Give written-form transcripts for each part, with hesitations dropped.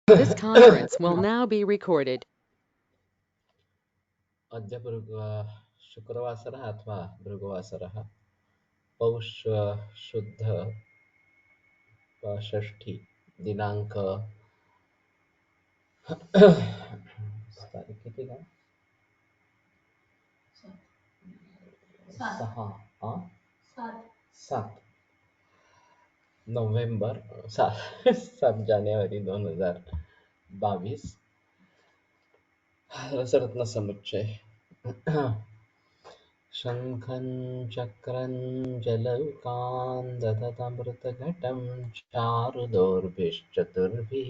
This conference will now be recorded. अद्य शुक्रवासरः अथवा भृगुवासरः पौष शुद्ध षष्ठी दिनांक तारीख किती का 7 नोव्हेंबर 7 जानेवारी 2022 रसरत्न समुच्चय शङ्खं चक्रं जलौकान् दधतमृतघटं चारुदोर्भिश्चतुर्भिः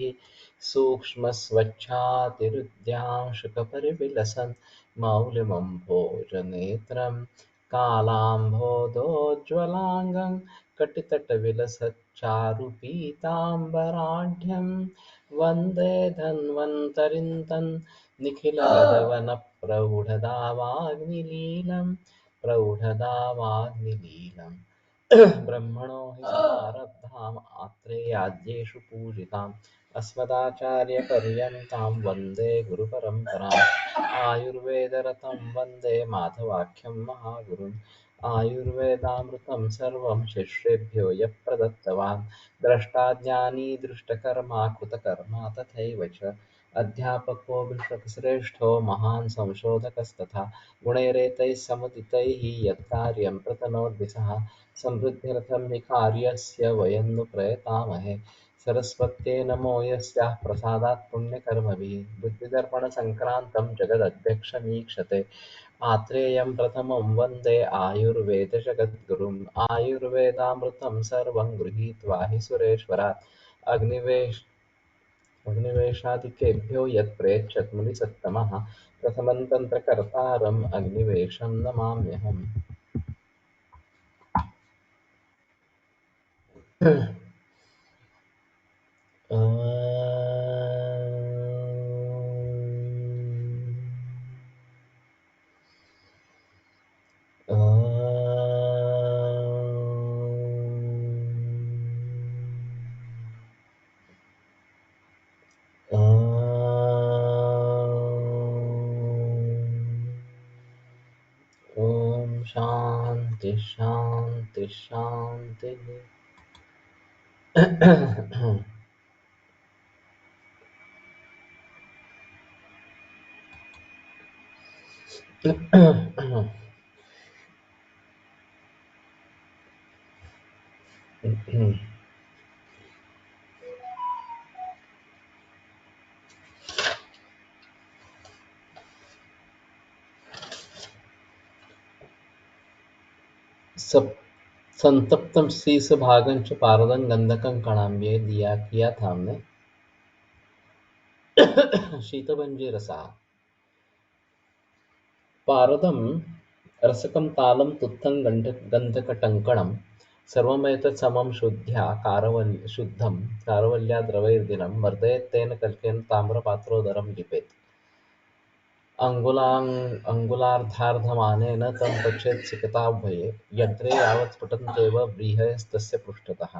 सूक्ष्मस्वच्छातिरुद्यांशुकपरिविलसन् मौलिमम्भोजनेत्रं कालाम्भोदोज्ज्वलाङ्गं कटितटविलसच्चारुपीताम्बराढ्यं वन्दे धन्वन्तरिं तन् निखिलगगवनप्रौढदावाग्निलीलम् प्रौढदावाग्निलीलम् ब्रह्मणो हि समारब्धाम् आत्रेयाद्येषु पूजिताम् अस्मदाचार्यपर्यन्तां वन्दे गुरुपरम्पराम् आयुर्वेदरतं वन्दे माधवाख्यं महागुरुम् आयुर्वेदामृतं सर्वं शिष्येभ्यो यः प्रदत्तवान् द्रष्टाज्ञानी दृष्टकर्मा कृतकर्मा तथैव च अध्यापको विश्वश्रेष्ठो महान् संशोधकस्तथा गुणैरेतैः समुदितैः यत्कार्यं प्रतनोद्दिशः समृद्ध्यर्थं हि कार्यस्य वयं नु प्रयतामहे सरस्वत्यै नमो यस्याः प्रसादात् पुण्यकर्मभिः बुद्धिदर्पणसङ्क्रान्तं जगदध्यक्षमीक्षते आत्रेयं प्रथमं वन्दे आयुर्वेदजगद्गुरुम् आयुर्वेदामृतं सर्वं गृहीत्वा हि सुरेश्वरात् अग्निवेशादिकेभ्यो यत्प्रेच्छत् मुनिसत्तमः प्रथमं तन्त्रकर्तारम् अग्निवेशं नमाम्यहम्। ॐ शान्ति शान्ति शान्तिः। सब संतप्तम शीस भागंच पारदं गंधकं कणाम, ये दिया किया था हमने। शीतभंजी रसा पारदं रसकं तालं तुत्थं गंधकटङ्कणं सर्वमेतत् समं शुद्धं कारवल्या द्रवैर्दिनं मर्दयेत्तेन कल्केन ताम्रपात्रोदरं लिपेत् अङ्गुलार्धार्धमानेन तं पश्येत् सिकताभये यन्त्रे यावत् स्फुटन्त्येव व्रीहयस्तस्य पृष्ठतः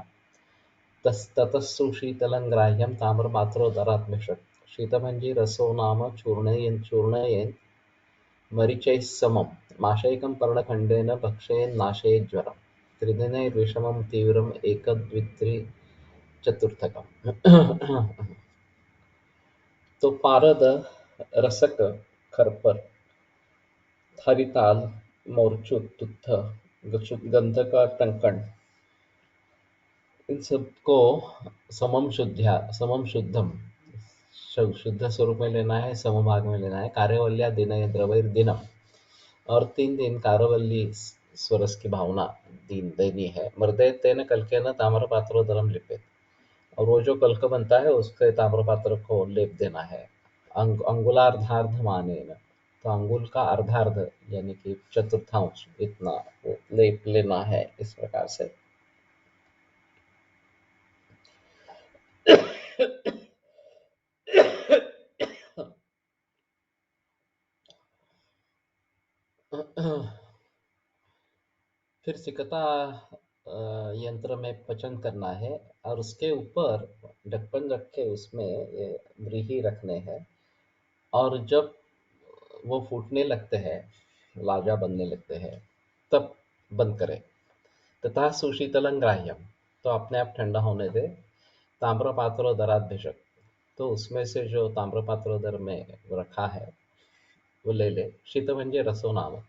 ततः सुशीतलं ग्राह्यं ताम्रपात्रोदरात् मिषत् शीतभञ्जी रसो नाम चूर्णयेन् मरीचैः समं माशैकं पर्णखण्डेन भक्षयेन्नाशयेज्ज्वरम् त्रिदिनैर्विषमं तीव्रम् एकदद्वित्रिचतुर्थकम्। तो पारद, रसक, खरपर, हरिताल, मोरचूत, तुत्थ, गंधक, टंकण, इन सबको समम शुद्धम शुद्ध स्वरूप में लेना है, समभाग में लेना है। कार्यवल्या दिन द्रवैर दिनम, और 3 दिन कारवल्ली स्वरस की भावना दिन देनी है। मृदय तेन कलके न ताम्र पात्रो दरम लिपित, और वो जो कल्क बनता है उसके ताम्र पात्र को लेप देना है। अंगुलार्धार्ध माने न, तो अंगुल का अर्धार्ध यानी कि चतुर्थांश इतना वो लेप लेना है। इस प्रकार से फिर सिकता यंत्र में पचन करना है, और उसके ऊपर ढक्कन रख के उसमें ये व्रीहि रखने हैं, और जब वो फूटने लगते हैं, लाजा बनने लगते हैं, तब बंद करें। तथा सुशीतलं ग्राह्यम, तो अपने आप ठंडा होने दे। ताम्रपात्रोदरात् भिषक, तो उसमें से जो ताम्रपात्रोदर में रखा है वो ले ले। शीतभंजे रसो नाम,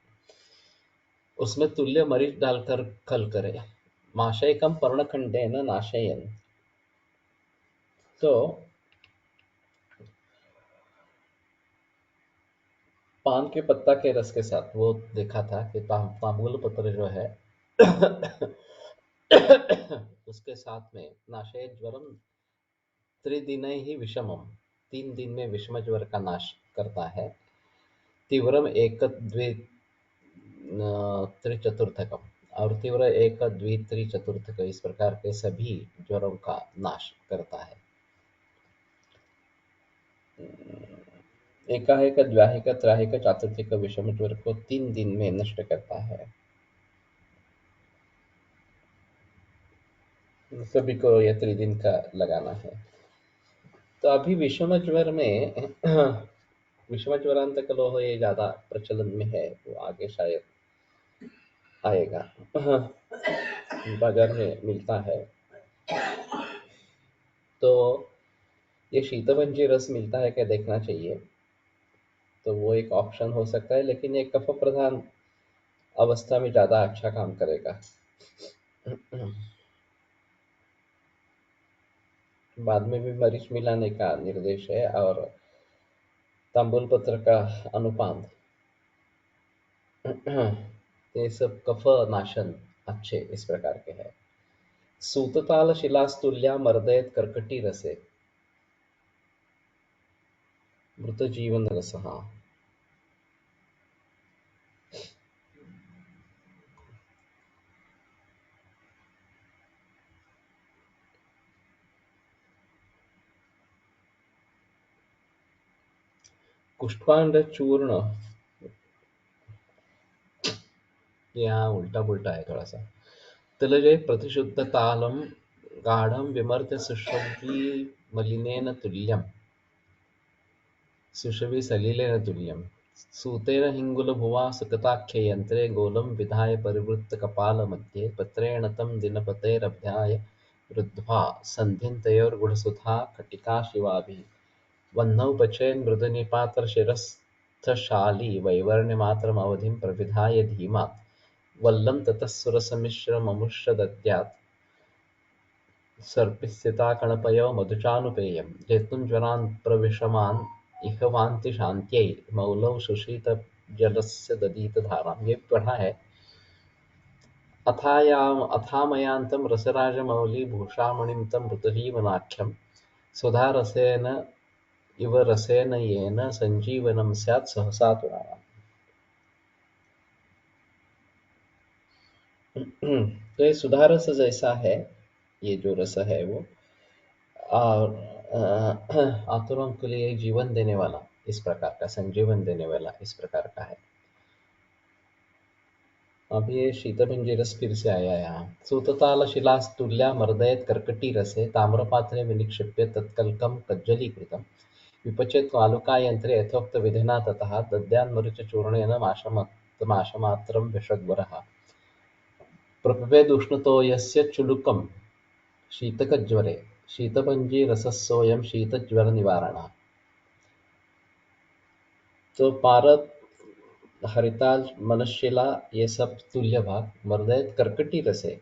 उसमें तुल्य मरीच डालकर खल करे। माशयकम पर्णखंडेन नाशयन, तो पान के पत्ता के रस के साथ, वो देखा था कि तांबूल पत्र जो है उसके साथ में नाशय ज्वरम त्रिदिन ही विषमम, 3 दिन में विषम ज्वर का नाश करता है। तीव्रम एक द्वि त्रिचतुर्थकम, और तीव्र एक द्वि त्रिचतुर्थक, इस प्रकार के सभी ज्वरों का नाश करता है। एकाहेक द्व्याहिक त्राहिक चातुर्थिक विषम ज्वर को 3 दिन में नष्ट करता है। सभी को यह त्रिदिन का लगाना है। तो अभी विषम ज्वर में विषम ज्वरांतक लोह ये ज्यादा प्रचलन में है, वो आगे शायद आएगा, बाजार में मिलता है। तो ये शीतभंजी रस मिलता है क्या, देखना चाहिए। तो वो एक ऑप्शन हो सकता है, लेकिन ये कफ प्रधान अवस्था में ज्यादा अच्छा काम करेगा। बाद में भी मरीच मिलाने का निर्देश है, और तांबूल पत्र का अनुपान, ये सब कफ नाशन अच्छे इस प्रकार के हैं। सूतताल शिलास्तुल्या मर्दयत कर्कटी रसे, मृत जीवन रस। हाँ, कुष्ठांड चूर्ण, यहाँ उल्टा पुल्टा है थोड़ा सा। तिलजय प्रतिशुद्ध तालम गाढ़ं विमर्त्य सुषुव्रि मलिनेन तुल्यम्, सुषुवि सलिलेन तुल्यम्। सूतेन हिङ्गुलभुवा सुकृताख्ये यन्त्रे गोलं विधाय परिवृत्तकपालमध्ये पत्रेण तं दिनपतेरभ्याय रुद्ध्वा सन्धिं तयोर्गूढसुधा कटिका शिवाभिः। वह्नौ पचेन् मृदुनिपातशिरस्थशाली वैवर्ण्यमात्रमवधिं प्रविधाय धीमात्। वल्लं ततः सुरसमिश्रममुष्य दद्यात् सर्पिस्सिताकणपयो मधुचानुपेयं। जेतुं ज्वरान् प्रविशमान् इह वान्ति शान्त्यै मौलौ सुशीतजलस्य दधीत धाराम्, ये पढ़ा है। अथामयान्तं रसराजमौलि भूषामणिं तं ऋतुजीवनाख्यं सुधारसेन इव रसेन येन संजीवनं स्यात् सहसा तुराणाम्। तो ये सुधारस जैसा है, ये जो रस है वो, और आतुरों के लिए जीवन देने वाला, इस प्रकार का संजीवन देने वाला इस प्रकार का है। अब ये शीतभंजी रस फिर से आया यहाँ। सूतताल शिलास्तुल्या मर्दयत कर्कटी रसे ताम्रपात्रे विनिक्षिप्य तत्कल्कं कज्जलीकृतं विपचेत् वालुकायन्त्रे यथोक्त विधिना ततः दद्यान्मरीचचूर्णेन माशमात्रं विषग्वरः। प्रपिबेदुष्णतो यस्य चुलुकं शीतकज्वरे शीतभंजी रसस्सोऽयं शीतज्वरनिवारणः। तो पारद, हरिताल, मनशिला, ये सब तुल्य भाग मर्दयत कर्कटी रसे,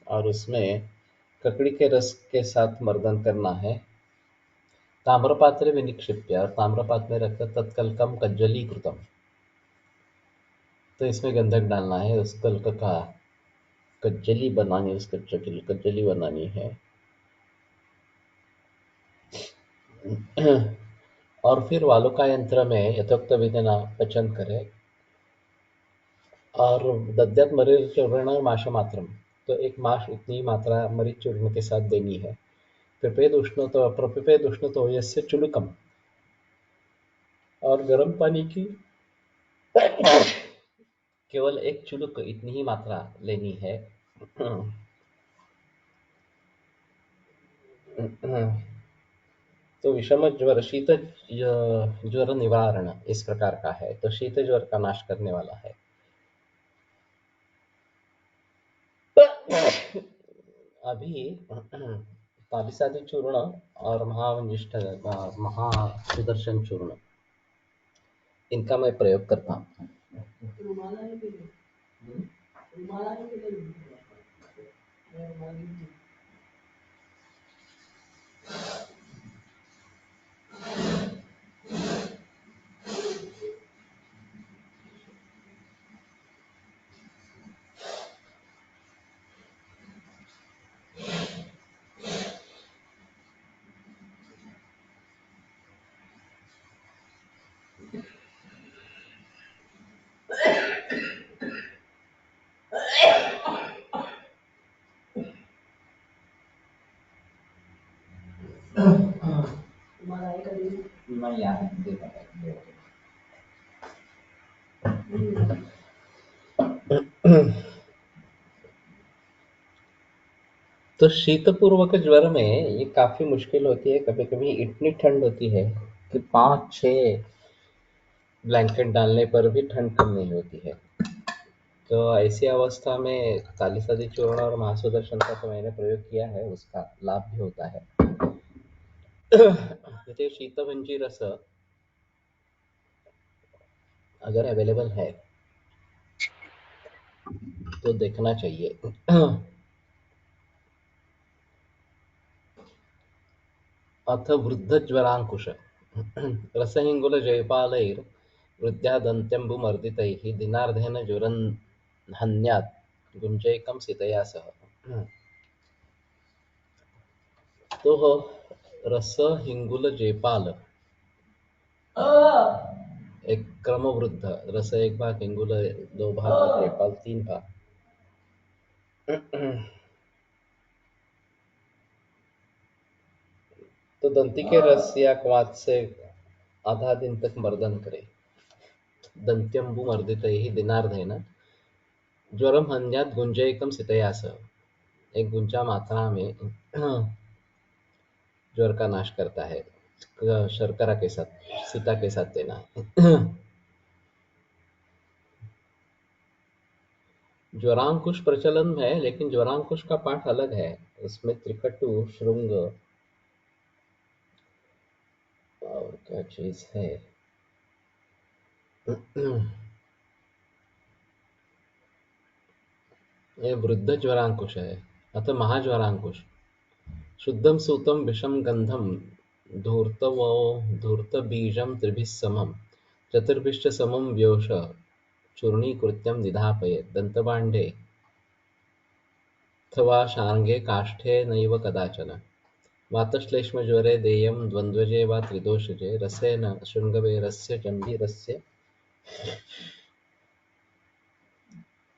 और उसमें ककड़ी के रस के साथ मर्दन करना है। ताम्रपात्रे विनिक्षिप्य, और ताम्रपात्र में रखकर तत्कल्कम कज्जलीकृतम, तो इसमें गंधक डालना है, उस कल्क का कज्जली बनानी, उसका कज्जली बनानी है। और फिर वालुका यंत्र में यथोक्त विधिना पचन करे, और दद्यत मरीच चूर्ण माश मात्रम, तो एक माश इतनी मात्रा मरीच चूर्ण के साथ देनी है। प्रपिपेद उष्ण तो यस्य चुलुकम, और गर्म पानी की केवल एक चुलुक इतनी ही मात्रा लेनी है। तो विषम ज्वर शीत ज्वर निवारण इस प्रकार का है, तो शीत ज्वर का नाश करने वाला है। अभी तालिसादि चूर्ण और महासुदर्शन चूर्ण, इनका मैं प्रयोग करता हूँ। नहीं यार, तो शीतपूर्वक ज्वर में ये काफी मुश्किल होती है। कभी कभी इतनी ठंड होती है कि 5-6 ब्लैंकेट डालने पर भी ठंड कम नहीं होती है। तो ऐसी अवस्था में तालिसादि चूर्ण और महासुदर्शन का तो मैंने प्रयोग किया है, उसका लाभ भी होता है। तो शीतभंजी रस अगर अवेलेबल है तो देखना चाहिए। अथ वृद्धज्वराङ्कुश रसहिङ्गुलजयपालैर्वृद्ध्यादन्त्यम्बुमर्दितैः दिनार्धेन ज्वरन् हन्यात् गुञ्जैकं सीतया सह। तो रस हिंगुल जयपाल एक क्रमवृद्ध, रस एक भाग, हिंगुल 2 भाग और जयपाल 3 भाग। तो दंती के रस या क्वाथ से आधा दिन तक मर्दन करें। दंत्यम्बुमर्दितैः दिनार्धेन ज्वरम हन्यात् गुंजयकम सीतया सह, एक गुंजा मात्रा में ज्वर का नाश करता है। शर्करा के साथ, सीता के साथ देना है। ज्वरांकुश प्रचलन में है, लेकिन ज्वरांकुश का पाठ अलग है। उसमें त्रिकटु, श्रृंग और क्या चीज है, ये वृद्ध ज्वरांकुश है। अतः महाज्वरांकुश शुद्धम सूतम विषम गंधम धूर्तवो धूर्तबीजं त्रिभिः समं चतुर्भिश्च समं व्योष चूर्णीकृत्यं निधापयेत् दन्तभाण्डे अथवा शार्ङ्गे काष्ठे नैव कदाचन। वातश्लेष्मज्वरे देयं द्वन्द्वजे वा त्रिदोषजे रसेन शृङ्गवेरस्य चण्डीरस्य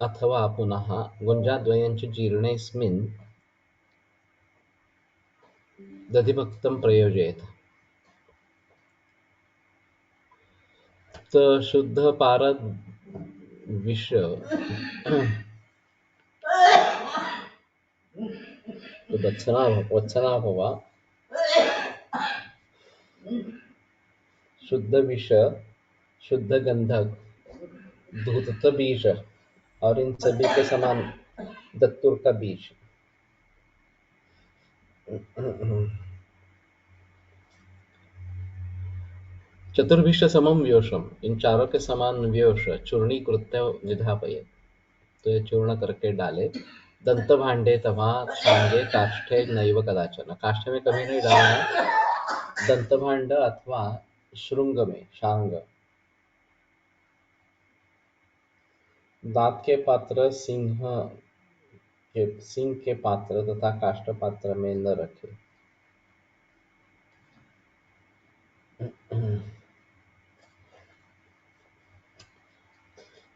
अथवा पुनः गुञ्जाद्वयं च जीर्णेऽस्मिन् दधिभक्तं प्रयोजयेत्। तो शुद्ध पारद विष तो वत्सना भवा शुद्ध विष, शुद्ध गंधक, धूत बीज और इन सभी के समान दत्तुर का बीज। चतुर्भिश्च समम व्योषम, इन चारों के समान व्योष चूर्णीकृत्य निधापये, तो ये चूर्ण करके डाले। दंत भांडे तथा शांगे काष्ठे नैव कदाचन, काष्ठ में कभी नहीं डालना है। दंत भांड अथवा श्रृंग में, शांग। दांत के पात्र सिंह के पात्र तथा काष्ठ पात्र में न रखे।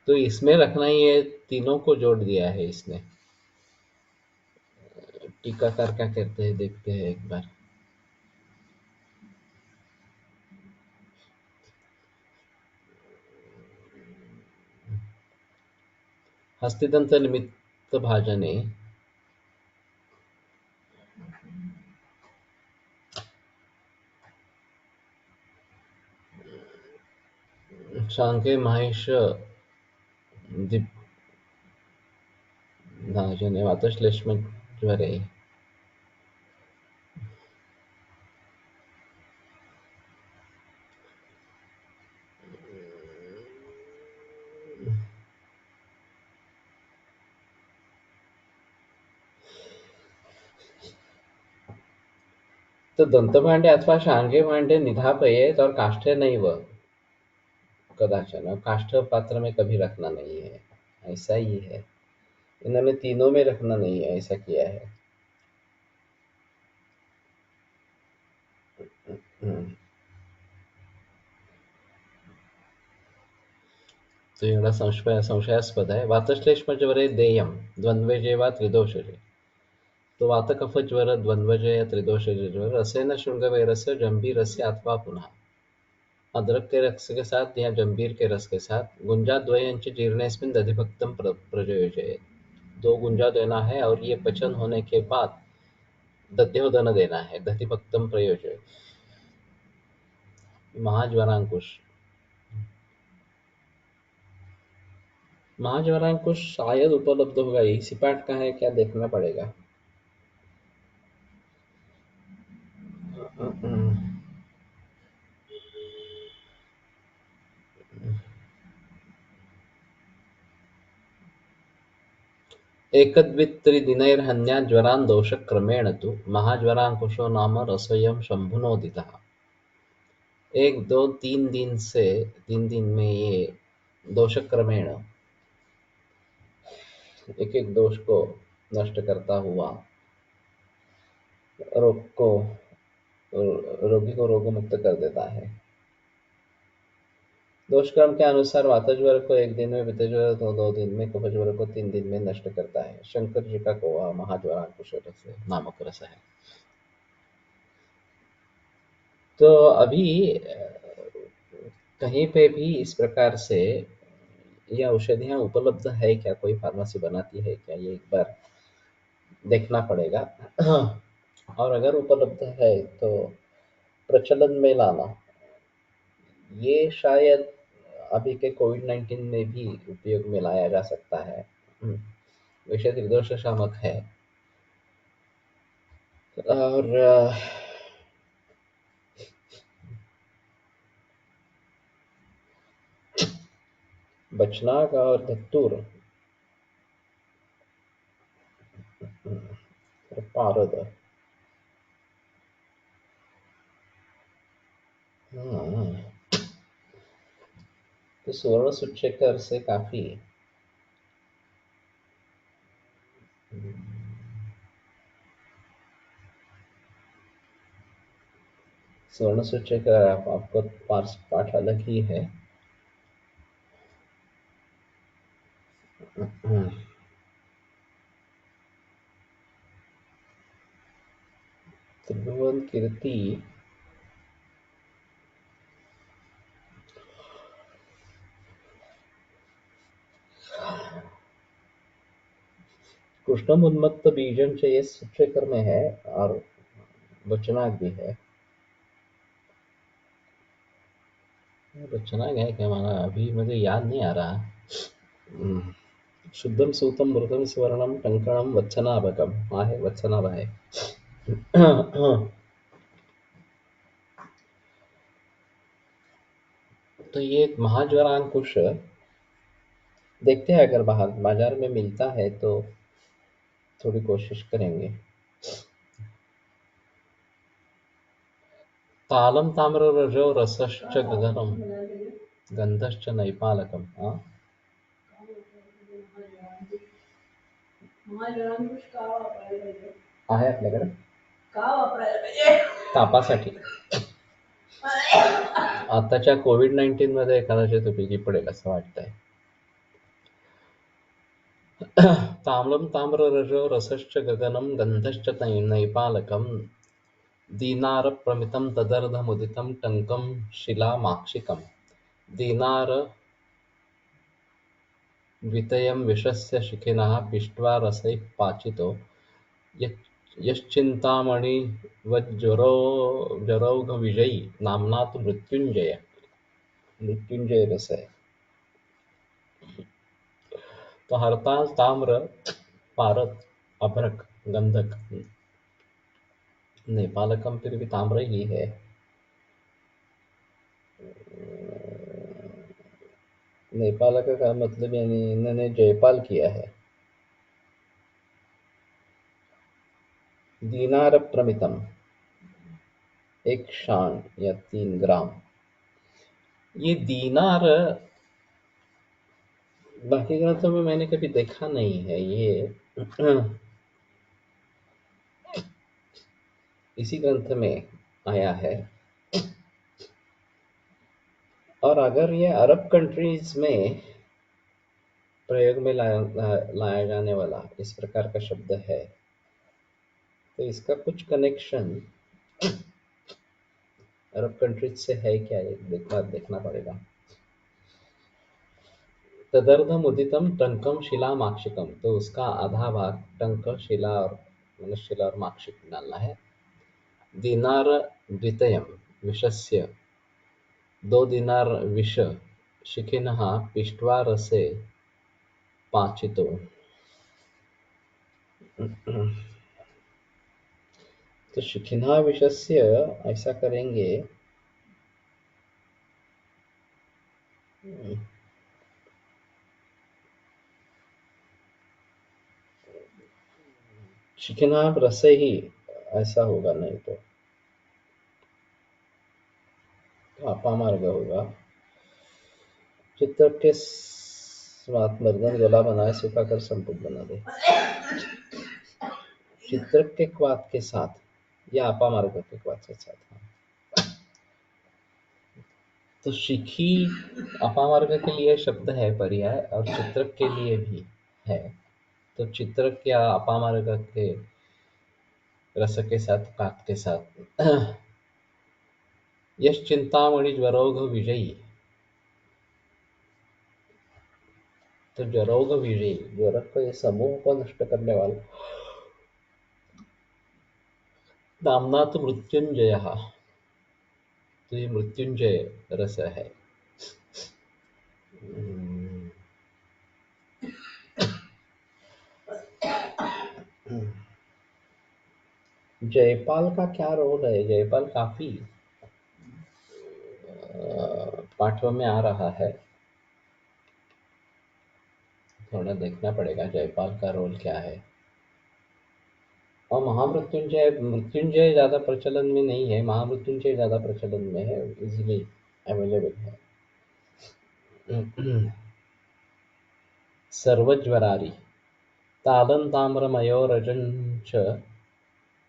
तो इसमें रखना ही है, तीनों को जोड़ दिया है इसने। टीकाकार क्या कहते हैं, देखते हैं एक बार। हस्तिदंत निमित्त भाजने शाङ्के माहेश दीप्नाजने वातश्लेष्मज्वरे तो दंतभांडे अथवा शांगे भांडे निधापयेत और काष्ठे नैव कदाचन, काष्ठ पात्र में कभी रखना नहीं है, ऐसा ही है। इन्होंने तीनों में रखना नहीं है, ऐसा किया है। तो एवढा संशयास्पद आहे. वातश्लेष्मज्वरे देयं द्वंद्वजे वा त्रिदोषजे. तो वातकफज्वर द्वंद्वजय त्रिदोषजे ज्वर रसेन शृंगवेरस्य जंबीरस्य अथवा पुनः अदरक के रस के साथ या जंबीर के रस के साथ गुंजाद्वयंच जीर्णेस्मिन् दधिभक्तं प्रयोजयेत्. दो गुंजा देना है और ये पचन होने के बाद दध्योदन देना है, दधिभक्तं प्रयोजयेत्. महाज्वरांकुश. महाज्वरांकुश शायद उपलब्ध होगा, यही सिपाट का है क्या देखना पड़ेगा. एकद्वित्रिदिनैर्हन्यात् ज्वरान् दोषक्रमेण तु महाज्वरांकुशो नाम रसोऽयं शम्भुनोदितः. 1, 2, 3 दिन में ये दोषक्रमेण एक एक दोष को नष्ट करता हुआ रोगी को रोग मुक्त कर देता है. दोषक्रम के अनुसार वातज्वर को 1 दिन में, पित्तज्वर को 2 दिन में, कफज्वर को 3 दिन में नष्ट करता है. शंकर जी का कोवा महाज्वरांकुश नामक रस है. तो अभी कहीं पे भी इस प्रकार से ये औषधियाँ उपलब्ध है क्या, कोई फार्मेसी बनाती है क्या, ये एक बार देखना पड़ेगा. और अगर उपलब्ध है तो प्रचलन में लाना. ये शायद अभी के कोविड-19 में भी उपयोग में लाया जा सकता है. विषय त्रिदोष शामक है. और बचनाग और धतूर पारद. तो सुवर्ण सुचेकर से काफी स्वर्ण सुचेकर आपको पाठ अलग ही है. त्रिभुवन कीर्ति कृष्णम उन्मत्त बीजन चाहिए सुचेकर में है और बचनाग भी है. बचनाग है क्या माना, अभी मुझे याद नहीं आ रहा. शुद्धम सूतम मृतम स्वर्णम टंकणम वत्सनाभकम आहे, वत्सनाभ है. तो ये महाज्वरांकुश देखते हैं, अगर बाजार में मिलता है तो थोड़ी कोशिश करेंगे. तालम ताम्र रजो रसश्च गगनम गंधश्च नैपालकम. आहे आपल्याकडे तापासाठी. आताच्या कोविड-19 मध्ये कदाचित उपयोगी पडेल असं वाटतंय. ताम्रम ताम्र रजो रसश्च गगनम गंधश्च नैपालकम दीनार प्रमितं तदर्धमुदितं टंकं शिलामाक्षिकं. दीनार द्वितयं विषस्य शिखिनः पिष्ट्वा रसैः पाचितो यश्चिन्तामणिवज्जरौघविजयी नाम्ना तु मृत्युञ्जय. मृत्युंजय रस है। तो हरताल, ताम्र, पारद, अभ्रक, गंधक, नेपालकम फिर भी ताम्र ही है। नेपालक का मतलब यानी इन्होंने जयपाल किया है। दीनार प्रमितम, 1 शान या 3 ग्राम। ये दीनार बाकी ग्रंथों में मैंने कभी देखा नहीं है। ये इसी ग्रंथ में आया है। और अगर ये अरब कंट्रीज में प्रयोग में लाया जाने वाला इस प्रकार का शब्द है, तो इसका कुछ कनेक्शन अरब कंट्रीज से है क्या, ये देखना पड़ेगा। तदर्धम उदितम टंकम शिला माक्षिकम, तो उसका आधा भाग टंक, शिला और शिला और माक्षिक डालना है। दीनार द्वितयम विषस्य, 2 दीनार विष, शिखिनः पिष्ट्वा रसे पाचितो। तो शिखिनः विषस्य ऐसा करेंगे, शिखिनः रसे ही ऐसा होगा, नहीं तो अपामार्ग होगा। चित्र के स्वात मर्दन गला बनाए सुखा कर संपुट बना दे। चित्र के क्वात के साथ या अपामार्ग के क्वात के साथ। तो शिखी अपामार्ग के लिए शब्द है पर्याय, और चित्रक के लिए भी है। तो चित्रक या अपामार्ग के रस के साथ, कात के साथ। यश चिंतामणि ज्वरोघ विजयी, तो ज्वरोघ विजयी, ज्वरक को, ये समूह को नष्ट करने वाला। नामना तो मृत्युंजय, तो ये मृत्युंजय रस है। जयपाल का क्या रोल है? जयपाल काफी पाठों में आ रहा है, थोड़ा देखना पड़ेगा जयपाल का रोल क्या है। और महामृत्युंजय, मृत्युंजय ज्यादा प्रचलन में नहीं है, महामृत्युंजय ज्यादा प्रचलन में है, इजीली अवेलेबल है। सर्वज्वरारी, तालं ताम्रमयोरजञ्च,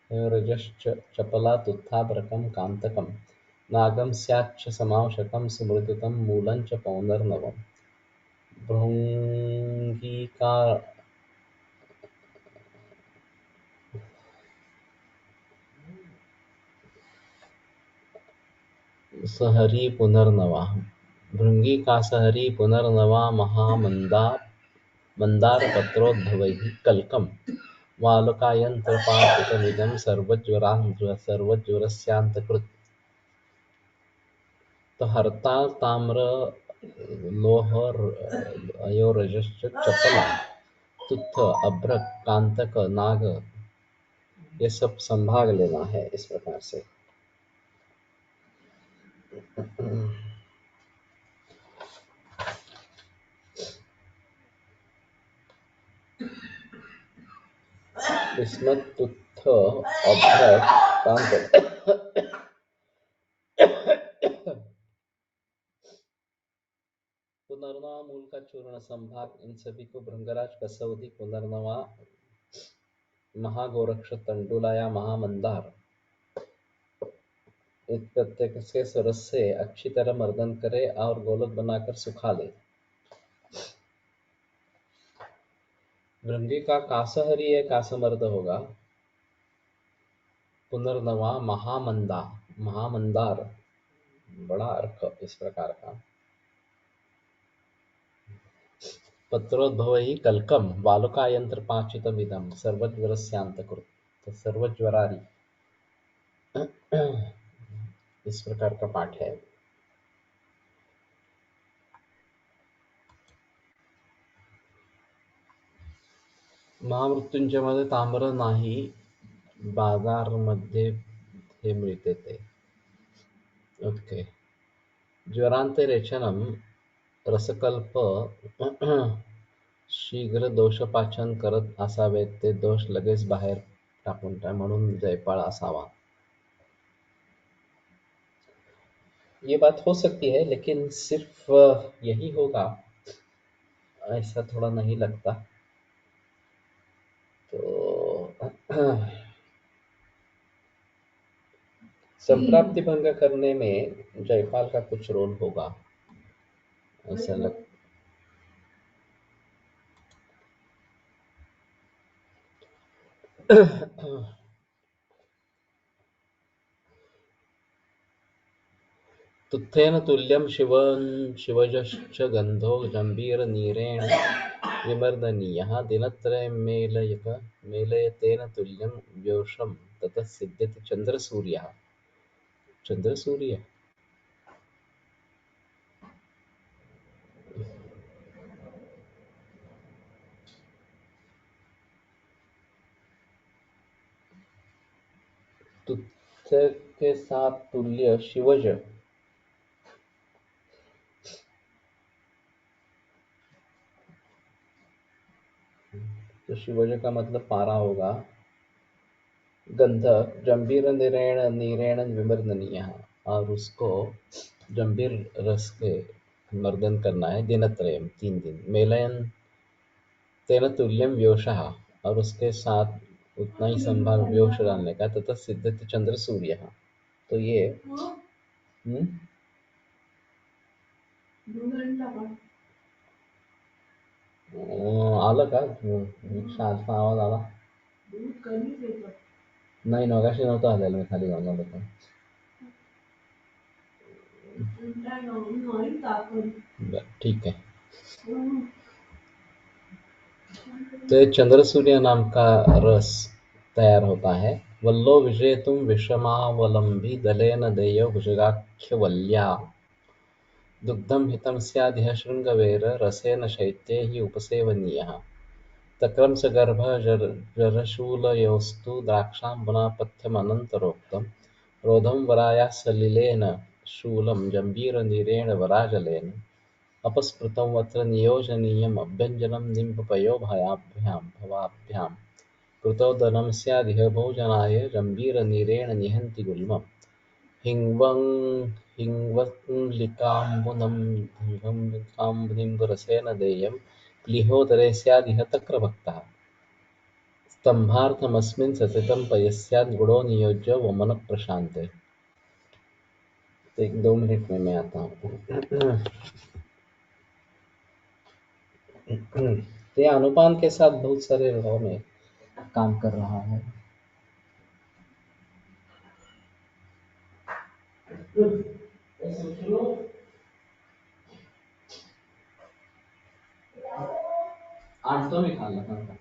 मयोरजश्च चपला तुत्थाभ्रकं कान्तकं, नागं स्याच्च समावशकं सुमृदितं मूलं च पौनर्नवम्। भृङ्गिका सहरी पुनर्नवा, भृंगी का सहरी पुनर्नवा मंदारपत्रोद्भवैः कल्कं, वालुकायन्त्रपातितमिदं सर्वज्वरस्यान्तकृत्। तो हरताल, ताम्र, लोह, अयोरजश्च, चपला, तुत्थ, अभ्रक, कांतक, नाग, ये सब संभाग लेना है इस प्रकार से। किस्मत, तुत्थ, अभ्रक, कांतक, पुनर्नवा, मूल का चूर्ण संभाग, इन सभी को भृंगराज, कसौदी, पुनर्नवा, महागोरक्ष, तंडुला या महामंदार, इत प्रत्येक के सरस से अच्छी तरह मर्दन करे और गोलक बनाकर सुखा ले। भृंगी का कासहरी है, कासमर्द होगा। पुनर्नवा, महामंदार, बड़ा अर्थ इस प्रकार का। पत्रोद्भव ही कल्कम, बालुका यंत्र पाचितमिदम सर्वज्वरस्यांतकृत, तो सर्वज्वरारी इस प्रकार का पाठ है। महामृत्युंजयमध्ये ताम्र नाही, बाजारमध्ये हे मिळते ते. ओके. ज्वरांते रेचनम रसकल्प शीघ्र दोषपाचन करत असावेत, ते दोष लगेच बाहेर टाकून म्हणून जयपाळ असावा. ये बात हो सकती है, लेकिन सिर्फ यही होगा ऐसा थोड़ा नहीं लगता. तो संप्राप्ति भंग करने में जयपाल का कुछ रोल होगा ऐसा लग. तुथेन तुल्यं शिवजश्च गन्धो गम्भीरनीरेण विमर्दनीयः दिनत्रयं मेलयतेन तुल्यं व्योषं ततः सिद्ध्यति चन्द्रसूर्यः. चन्द्रसूर्य. तुत्थ के साथ तुल्य शिवज. तो शिवज का मतलब पारा होगा. गंधक जंबीर नीरेण विमर्दनीय, और उसको जंबीर रस के मर्दन करना है. दिनत्रयम 3 दिन. मेलयन तेन तुल्यम व्योषः, और उसके साथ उतना ही संभाग व्योष डालने का. तथा सिद्धति चंद्र सूर्य. तो ये आलं का रिक्षा आवाज आला. नाही मगाशी नव्हतं आलेलं, मी खाली जाऊन आलो. ठीक है. तो चंद्रसूर्य नाम का रस तैयार होता है. वल्लो विजेतुम विषमावलंबी दलेन देयो भुजगाख्यवल्या. दुग्धम हितं स्यादिह शृंगवेर रसेन शैत्ये हि उपसेवनीयः. तक्रंसगर्भः जरशूलयोस्तु द्राक्षाम्बुनापथ्यमनन्तरोक्तम्. रोधं वरायाः सलिलेन शूलं जम्बीरनीरेण वराजलेन. अपस्फुटं वत्र नियोजनीयम् अभ्यञ्जनं निम्बपयोभयाभ्यां. कृतोदनं स्यादिह भोजनाय जम्बीरनीरेण निहन्ति गुल्मम्. हिङ्वलिकाम्बुनिम्बरसेन देयं लिहोदरे स्यादिह तक्रभक्तः. स्तम्भार्थमस्मिन् सततं पयस्यात् गुणो नियोज्य वमन प्रशान्ते. 1-2 मिनट में मैं आता हूँ. ये अनुपान के साथ बहुत सारे रागों में काम कर रहा है. आज तो भी खा लेता हूँ.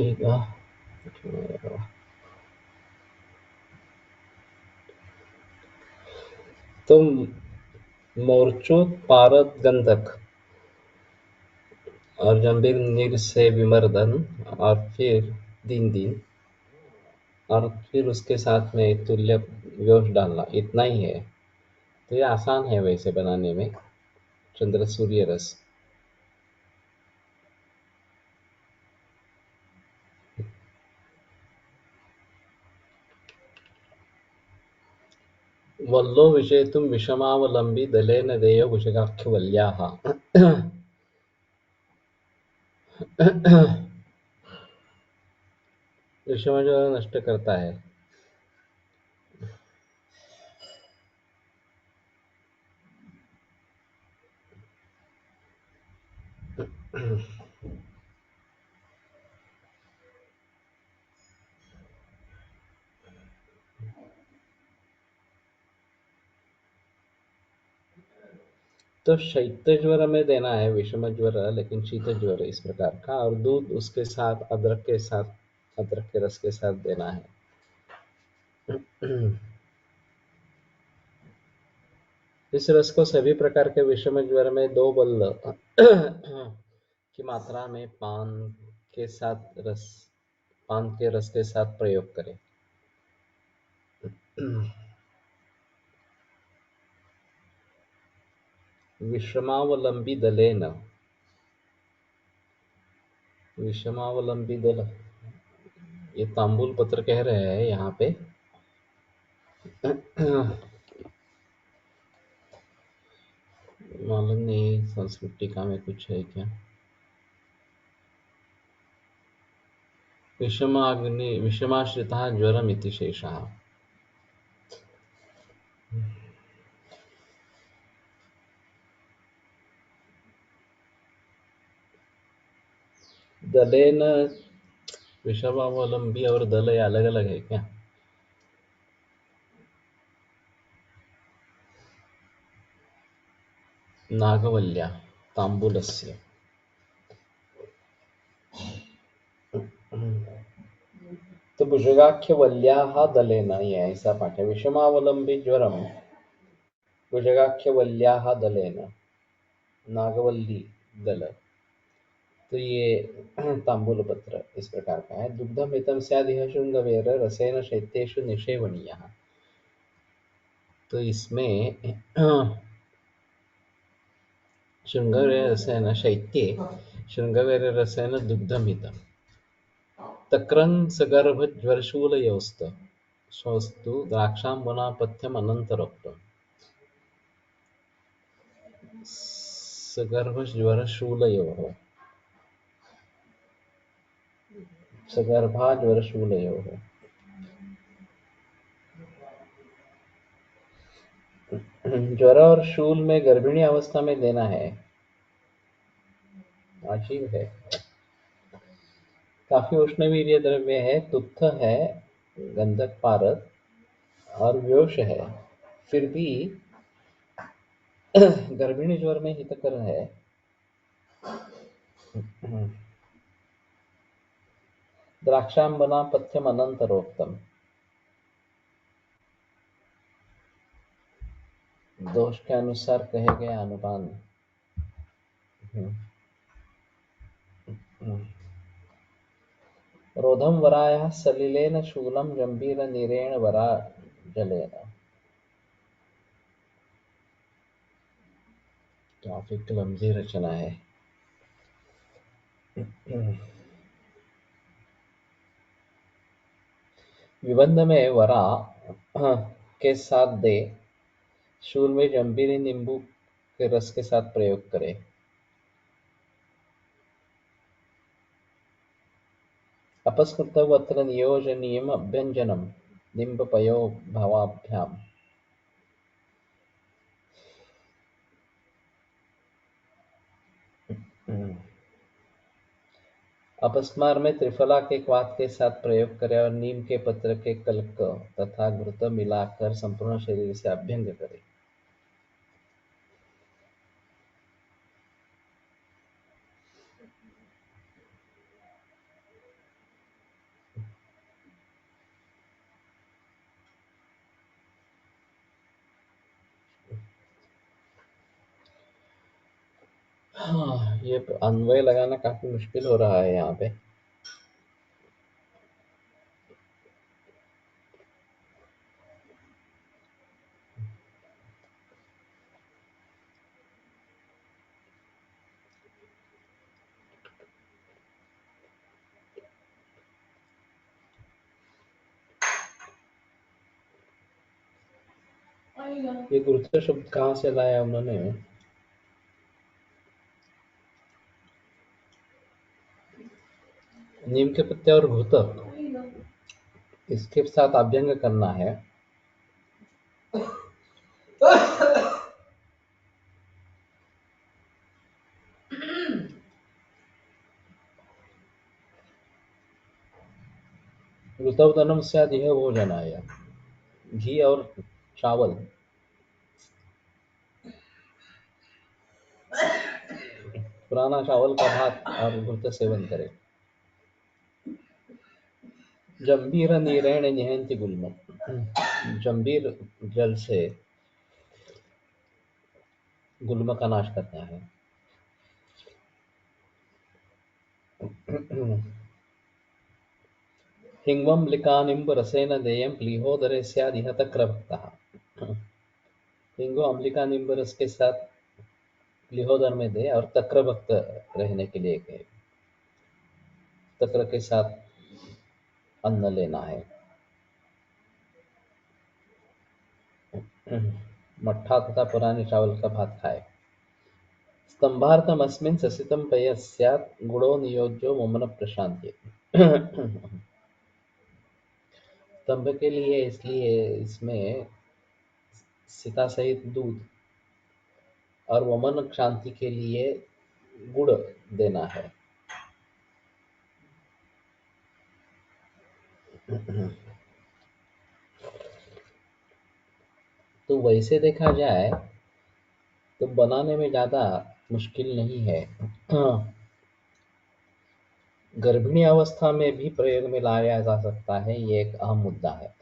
ಈಗ तुम मोरचूत पारद गंधक और जंबीर नीर से विमर्दन और फिर दिन दिन और फिर उसके साथ में एक तुल्य व्योम डालना, इतना ही है। तो ये आसान है वैसे बनाने में। चंद्र सूर्य रस। वल्लो विषेतुं विषमावलंबी दलेन देयो कुशकाख्यवल्याः। विषम जो नष्ट करता है। तो शैत्य ज्वर में देना है विषम ज्वर, लेकिन शीत ज्वर इस प्रकार का, और दूध उसके साथ अदरक के साथ, अदरक के रस के साथ देना है। इस रस को सभी प्रकार के विषम ज्वर में 2 बल्ल की मात्रा में पान के रस के साथ प्रयोग करें। विषमावलंबी दलेन, विषमावलंबी दल, ये तांबुल पत्र कह रहे हैं यहाँ पे। मालूम नहीं संस्कृत टीका में कुछ है क्या। विषमाश्रितः ज्वरमिति शेषः। दलेन, विषमावलंबी और दल अलग अलग है क्या। नागवल्या तांबूलस्य। तो भुजगाख्यवल्याः दलेन, ये ऐसा पाठ है। विषमावलंबी ज्वरम भुजगाख्यवल्याः दलेन, नागवल्ली दल, तो ये तांबूल पत्र इस प्रकार का है। दुग्धम हितम स्यादिह शृंगवेर रसेन शैत्येषु निषेवणीयः। तो इसमें शृंगवेर रसेन शैत्ये शृंगवेर रसेन दुग्धम हितम तक्रं सगर्भज्वरशूलयोस्त स्वस्तु द्राक्षाम्बुनापथ्यम अनंतरोक्तम्। सगर्भज्वरशूलयोः, सगर्भाज्वरशूलयोः। ज्वर और शूल में गर्भिणी अवस्था में देना है। अजीब है। काफी उष्णवीर्य द्रव्य है, तुत्थ है, गंधक पारद और व्योष है, फिर भी गर्भिणी ज्वर में हितकर है। द्राक्षांबना पथ्यम अनंतरोक्तम। दोष के अनुसार कहे गए अनुपान। रोधम वरायः सलिलेन शूलं जंबीर नीरेण वरा जलेन। काफी क्लमजी रचना है। विबंध में वरा के साथ दे, शूल में जंबीरी नींबू के रस के साथ प्रयोग करें। अपस्कृतवत्र नियोजनीयम अभ्यंजनम निम्बपयो भवाभ्याम। अपस्मार में त्रिफला के क्वाथ के साथ प्रयोग करें और नीम के पत्र के कल्क तथा घृत मिलाकर संपूर्ण शरीर से अभ्यंग करें। हाँ, ये अन्वय लगाना काफी मुश्किल हो रहा है यहाँ पे। ये गुरुत्व शब्द कहाँ से लाया उन्होंने? नीम के पत्ते और घुतक, इसके साथ अभ्यंग करना है। ऋतवतनम स्यात् इह भोजनाय, घी और चावल, पुराना चावल का भात और घृत सेवन करें। जंबीर नीरेण निहंति गुल्म, जंबीर जल से गुल्म का नाश करता है। हिंगवम लिकानिम्ब रसेन देयम प्लीहोदरे स्यादिह तक्रभक्तः। हिंगो अम्लिका निम्ब रस के साथ लिहोदर में दे और तक्रभक्त रहने के लिए कहे। तक्र के साथ अन्न लेना है। मट्ठा तथा पुराने चावल का भात खाए। स्तंभार्थमस्मिन् ससितं पयः स्यात् गुणो नियोज्यो मुमन प्रशांत्ये। स्तंभ के लिए इसलिए इसमें सीता सहित दूध और वमन शांति के लिए गुड़ देना है। तो वैसे देखा जाए तो बनाने में ज़्यादा मुश्किल नहीं है। गर्भिणी अवस्था में भी प्रयोग में लाया जा सकता है, ये एक अहम मुद्दा है।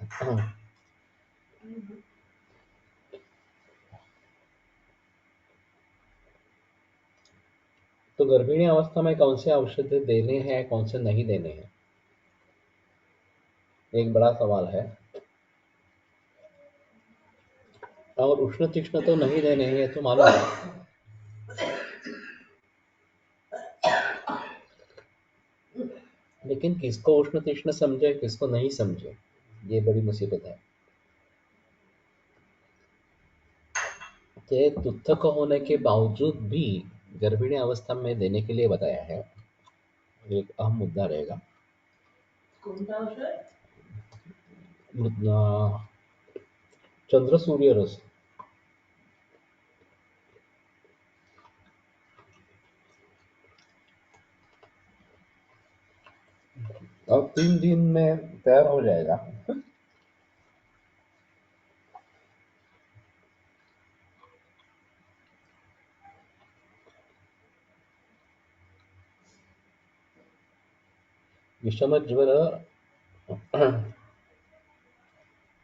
तो गर्भिणी अवस्था में कौन से औषधि देने हैं, कौन से नहीं देने हैं, एक बड़ा सवाल है। और उष्ण तीक्ष्ण तो नहीं देने हैं, ये तो मालूम है। लेकिन किसको उष्ण तीक्ष्ण समझे, किसको नहीं समझे, ये बड़ी मुसीबत है। तो तुत्थक होने के बावजूद भी गर्भिणी अवस्था में देने के लिए बताया है, एक अहम मुद्दा रहेगा। चंद्र सूर्य रस और 3 दिन में तैयार हो जाएगा। विषम ज्वर,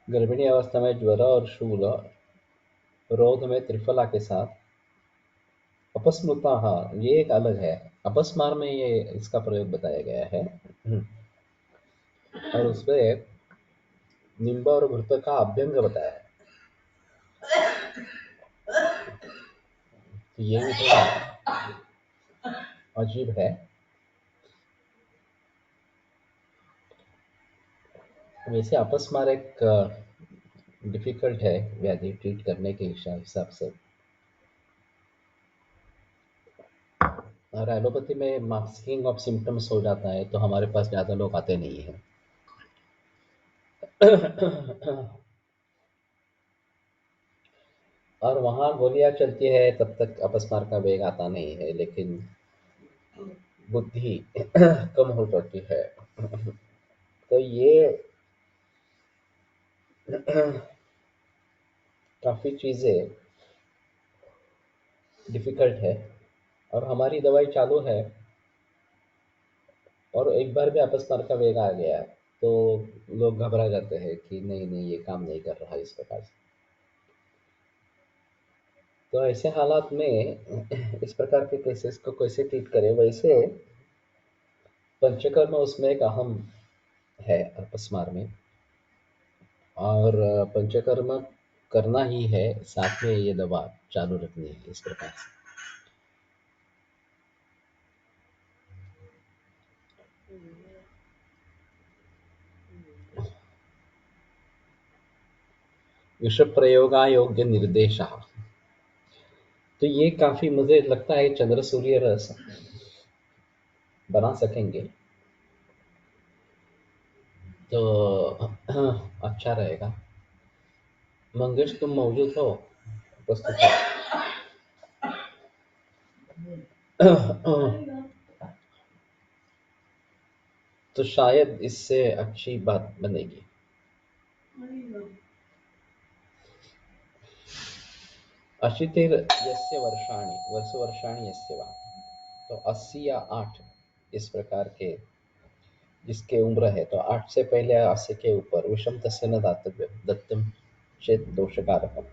गर्भिणी अवस्था में ज्वर और शूल रोध में त्रिफला के साथ अपस्मृता, हाँ ये एक अलग है। अपस्मार में ये इसका प्रयोग बताया गया है। और उसमें निम्ब और घृत का अभ्यंग बताया है। तो ये भी थोड़ा अजीब है। वैसे अपस्मार एक डिफिकल्ट है व्याधि ट्रीट करने के हिसाब से। और एलोपैथी में मास्किंग ऑफ सिम्टम्स हो जाता है, तो हमारे पास ज़्यादा लोग आते नहीं हैं। और वहाँ गोलियां चलती है तब तक अपस्मार का वेग आता नहीं है, लेकिन बुद्धि कम हो जाती है। तो ये काफ़ी चीज़ें डिफ़िकल्ट है। और हमारी दवाई चालू है और एक बार भी अपस्मार का वेग आ गया तो लोग घबरा जाते हैं कि नहीं नहीं ये काम नहीं कर रहा इस प्रकार से। तो ऐसे हालात में इस प्रकार के केसेस को कैसे ट्रीट करें? वैसे पंचकर्म उसमें एक अहम है अपस्मार में, और पंचकर्म करना ही है, साथ में ये दवा चालू रखनी है इस प्रकार से। विष प्रयोगायोग्य निर्देश, तो ये काफी मुझे लगता है चंद्र सूर्य रस बना सकेंगे तो अच्छा रहेगा। मंगेश, तुम मौजूद हो? उपस्थित हो? तो शायद इससे अच्छी बात बनेगी। अशीतिर यस्य वर्षाणि वर्षाणि यस्य वा, तो 80 या 8 इस प्रकार के जिसके उम्र है, तो 8 से पहले 80 के ऊपर विषम तस्य न दातव्य दत्तम चेत दोषकारकम,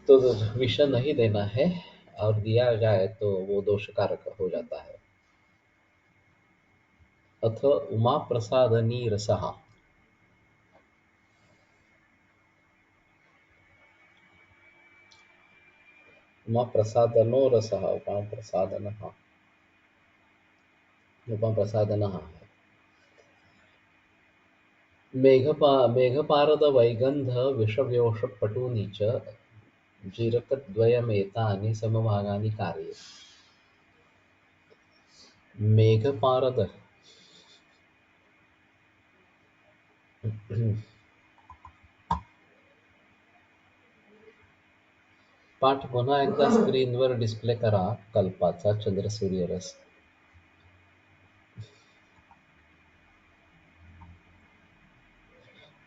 तो विष नहीं देना है, और दिया जाए तो वो दोषकारक हो जाता है। अथ उमा प्रसादनी रसः, उमा प्रसादनो रसः, उमा प्रसादनः, उमा प्रसादनः। मेघपारद वैगंध विषव्योष पटूनि च जीरकद्वयमेतानि समभागानि कारये। मेघपारद पाठ पुन्हा एकदा स्क्रीनवर डिस्प्ले करा कल्पाचा चंद्रसूर्यरस।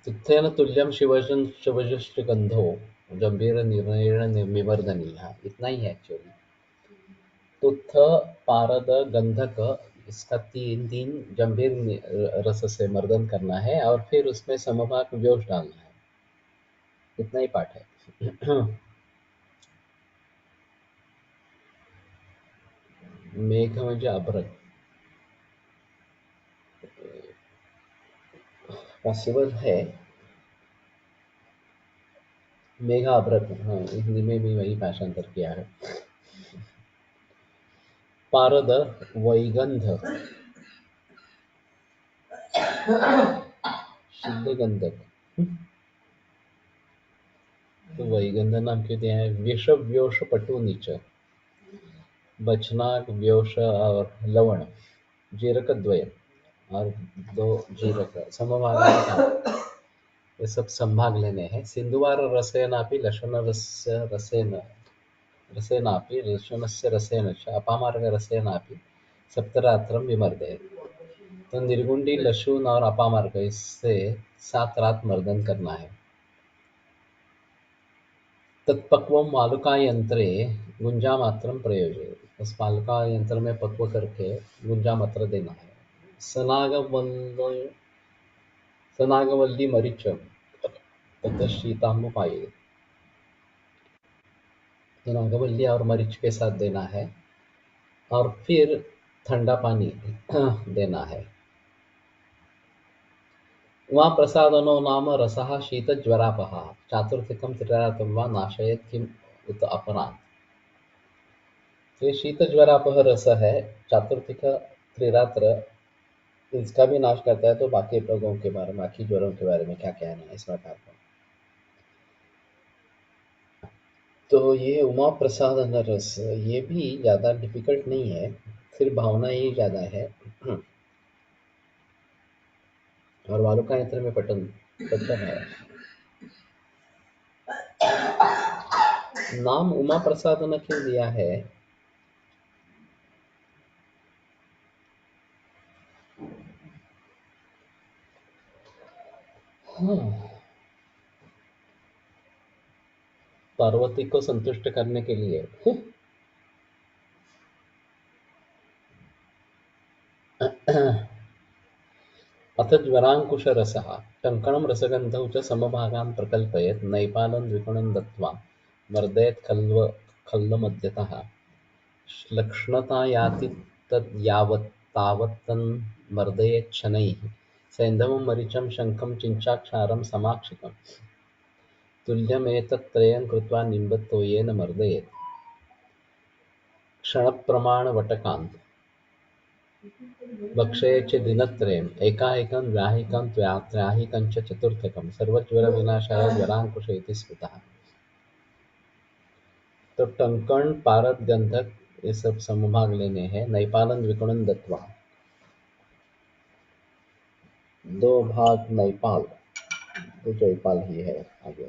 तिथेन तुल्यम शिवजश्रीगंधो जंभीर निर्णयेण विवर्धनीय, इतना ही है एक्चुअली। तुथ, पारद, गंधक, इसका तीन तीन गंभीर रस से मर्दन करना है, और फिर उसमें समभाग व्योष डालना है। इतना ही पाठ है। मेघ म्हणजे अभ्रक, पॉसिबल है। मेघा अभ्रक, हाँ, हिंदी में भी वही भाषांतर किया है। पारद वैगंध शुद्ध गंधक, तो वैगंध नाम क्यों दिया है? विष व्योष पटु नीच, बचनाक व्योष और लवण, जीरक द्वय और 2 जीरक समभाग, ये सब संभाग लेने हैं। सिंधुवार रसेनापि लशुन रसेन रसेनापि लशुनस्य रसेन च अपामार्ग रसेनापि सप्तरात्रं विमर्दयेत्, तो निर्गुंडी लशुन और अपामार्ग, इससे 7 रात मर्दन करना है। तत्पक्वम वालुका यंत्रे गुंजा मात्रम प्रयोजय, उस वालुका यंत्र में पक्व करके गुंजा मात्र देना है। सनागवल्ली मरीच तथा शीतामुपाये, तो नागवल्ली और मरीच के साथ देना है, और फिर ठंडा पानी देना है। उमा प्रसादनो नाम रसः शीतज्वरापः, चातुर्थिकं त्रिरात्रं वा नाशयेत् किम उत अपरात्, तो ये शीतज्वरापह रस है, चातुर्थिक त्रिरात्र इसका भी नाश करता है। तो बाकी रोगों के बारे में, बाकी ज्वरों के बारे में क्या कहना है इस प्रकार का? तो ये उमा प्रसाद रस, ये भी ज़्यादा डिफिकल्ट नहीं है, सिर्फ भावना ही ज़्यादा है। और वालुका यंत्र में पटन है। नाम उमा प्रसाद ने क्यों दिया है? हाँ, पार्वती को संतुष्ट करने के लिए। अथ अथ ज्वराङ्कुशरसः टङ्कणं रसगन्धौ च समभागान् प्रकल्पयेत् नैपालं द्विगुणं दत्त्वा मर्दयेत् खल्वमद्यतः श्लक्ष्णता याति तद् यावत् तावत् तन्मर्दयेत् शनैः सैन्धवं मरीचं शङ्खं चिञ्चाक्षारं समाक्षिपम् तुल्यमेतत्त्रयं कृत्वा निम्बतोयेन मर्दयेत् क्षणप्रमाणवटकान् भक्षये च दिनत्रयम् एकाहिकं द्व्याहिकं त्रयाहिकं च चतुर्थकं सर्वज्वरविनाशाय ज्वराङ्कुश इति स्मृतः। तो टंकण पारद गंधक ये सब समभाग लेने हैं नैपालन विकुणन दत्वा दो भाग नैपाल तो जयपाल ही है आगे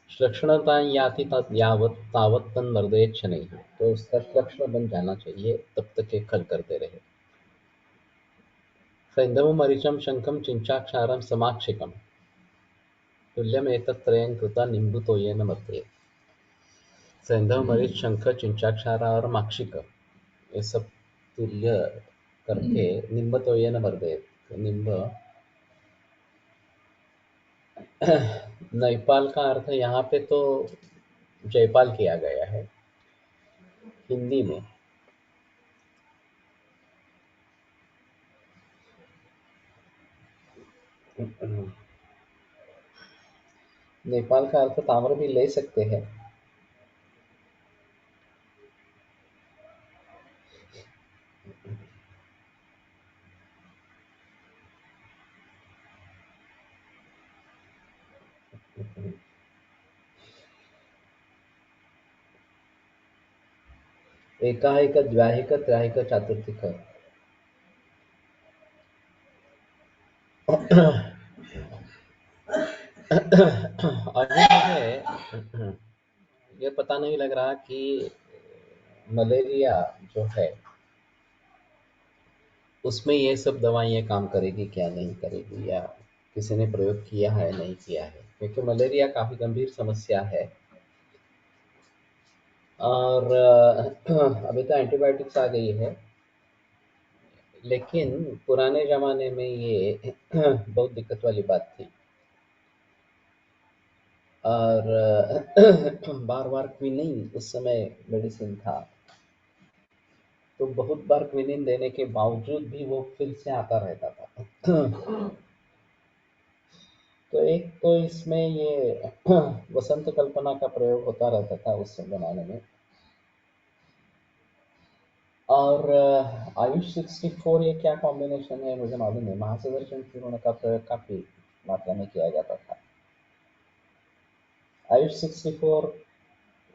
श्लक्षणता याति तत् यावत तावत तन मर्दयेत शनैः तो उसका श्लक्षण बन जाना चाहिए तब तक ये खल करते रहे। सैन्धवं मरीचम शंखम चिंचाक्षारम समाक्षिकम तुल्यम एतत्त्रयं कृत्वा निम्बुतो येन मर्दयेत्। सैन्धव मरीच शंख चिंचाक्षारा और माक्षिक ये सब तुल्य करके निम्ब तो ये न मर्दयेत्। निम्ब नैपाल का अर्थ यहाँ पे तो जयपाल किया गया है हिंदी में। नेपाल का अर्थ ताम्र भी ले सकते हैं। एकाहिक द्व्याहिक त्रयाहिक चातुर्थिक अभी मुझे ये पता नहीं लग रहा कि मलेरिया जो है उसमें ये सब दवाइयाँ काम करेगी क्या नहीं करेगी या किसी ने प्रयोग किया है नहीं किया है क्योंकि मलेरिया काफ़ी गंभीर समस्या है और अभी तो एंटीबायोटिक्स आ गई है लेकिन पुराने ज़माने में ये बहुत दिक्कत वाली बात थी और बार बार क्विनिन उस समय मेडिसिन था तो बहुत बार क्विनिन देने के बावजूद भी वो फिर से आता रहता था। तो एक तो इसमें ये वसंत कल्पना का प्रयोग होता रहता था उस ज़माने में और आयुष 64 ये क्या कॉम्बिनेशन है मुझे मालूम नहीं। महासुदर्शन चूर्ण का प्रयोग काफ़ी मात्रा में किया जाता था। आयुष 64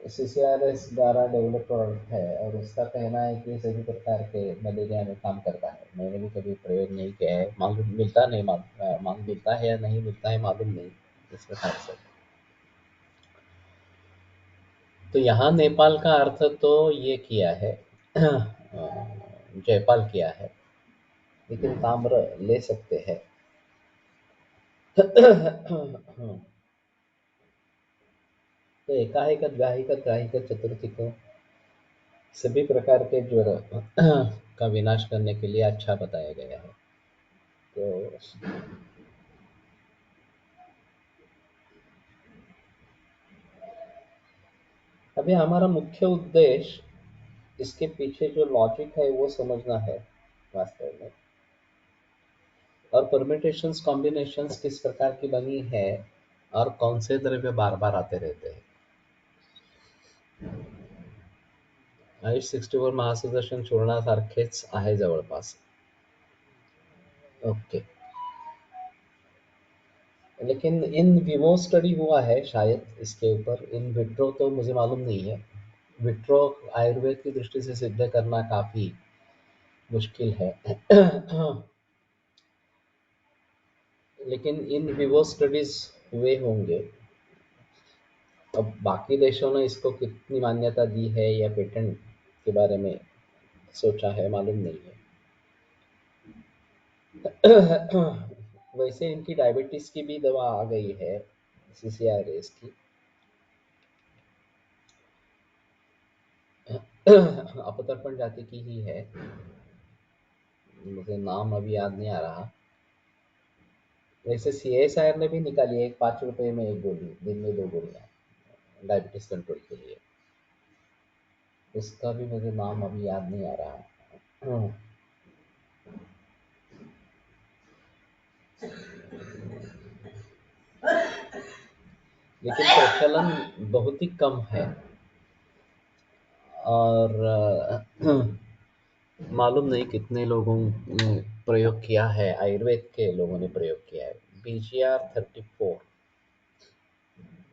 सीसीआरएस द्वारा डेवलप प्रोडक्ट है और उसका कहना है कि सभी प्रकार के मलेरिया में काम करता है। मैंने भी कभी प्रयोग नहीं किया है, मालूम मिलता नहीं मालूम मिलता है या नहीं मिलता है मालूम नहीं इस प्रकार से। तो यहाँ नेपाल का अर्थ तो ये किया है जयपाल किया है लेकिन ताम्र ले सकते हैं। तो एकाहिक द्व्याहिक त्राहिक चतुर्थिक सभी प्रकार के ज्वर का विनाश करने के लिए अच्छा बताया गया है। तो अभी हमारा मुख्य उद्देश्य इसके पीछे जो लॉजिक है वो समझना है वास्तव में और परम्यूटेशंस कॉम्बिनेशंस किस प्रकार की बनी है और कौन से द्रव्य बार बार आते रहते हैं। आयुष 64 महासुदर्शन चूर्णासारखेच आहे जवळपास। ओके लेकिन इन विवो स्टडी हुआ है शायद इसके ऊपर। इन विट्रो तो मुझे मालूम नहीं है। विट्रो आयुर्वेद की दृष्टि से सिद्ध करना काफ़ी मुश्किल है। लेकिन इन विवो स्टडीज हुए होंगे। अब बाकी देशों ने इसको कितनी मान्यता दी है या पेटेंट के बारे में सोचा है मालूम नहीं है। वैसे इनकी डायबिटीज़ की भी दवा आ गई है सीसीआरएस की। अपतर्पण जाति की ही है, मुझे नाम अभी याद नहीं आ रहा। वैसे CSIR ने भी निकाली है, 5 रुपए में एक गोली, दिन में 2 गोलियां डायबिटीज कंट्रोल के लिए। उसका भी मुझे नाम अभी याद नहीं आ रहा। लेकिन प्रचलन बहुत ही कम है और मालूम नहीं कितने लोगों ने प्रयोग किया है, आयुर्वेद के लोगों ने प्रयोग किया है। BGR-34,